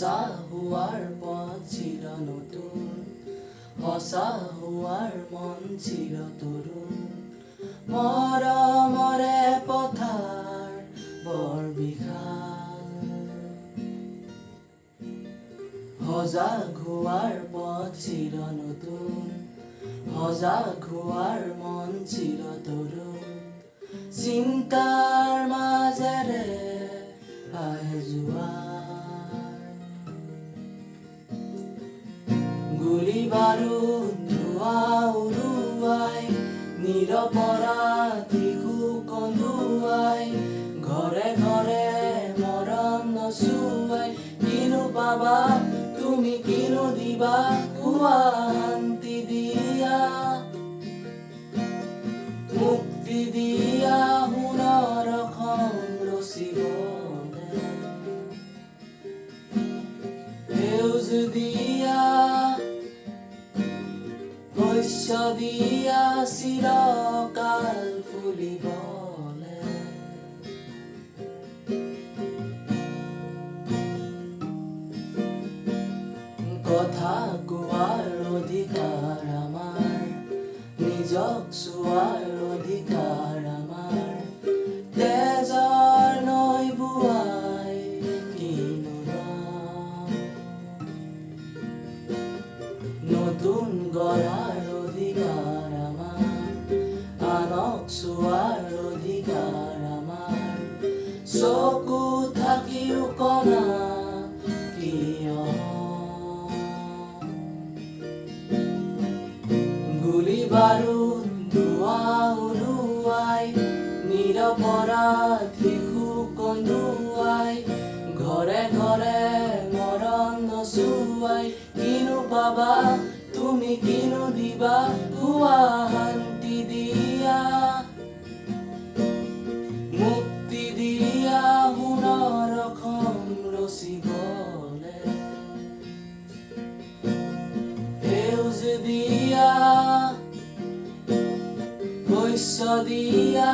সঁচা হোৱাৰ পথ চিৰ নতুন সঁচা হোৱাৰ মন চিৰ তৰুণ মৰমৰে পথাৰ বৰ বিশাল সজাগ হোৱাৰ পথ চিৰ নতুন সজাগ হোৱাৰ মন চিৰ তৰুণ চিন্তাৰ মাজেৰে আহে জোৱাৰ গুলি বাৰুদ ধোঁৱা উৰুৱাই নিৰপৰাধী কন্দুৱাই ঘৰে ঘৰে মৰম নচুৱাই কিনো পাবা তুমি কিনো দিবা কোৱা শান্তি দিয়া মুক্তি দিয়া সোণৰ খন ৰচিবলে সেউজ দিয়া শস্য দিয়া চিৰকাল ফুলিবলে কথা কোৱাৰ অধিকাৰ আমাৰ নিজক চোৱাৰ অধিকাৰ আমাৰ তেজৰ নৈ বুৱাই কিনো নতুন গঢ়াৰ অধিকাৰ আমাৰ আনক চোৱাৰ অধিকাৰ আমাৰ চকু থাকিও কণা কিয় গুলি বাৰুদ ধোঁৱা উৰুৱাই নিৰপৰাধী কন্দুৱাই ঘৰে ঘৰে মৰম নচুৱাই কিনো পাবা তুমি কিনো দিবা কোৱা শান্তি দিয়া মুক্তি দিয়া সোণৰ খন ৰচিবলে সেউজ দিয়া শস্য দিয়া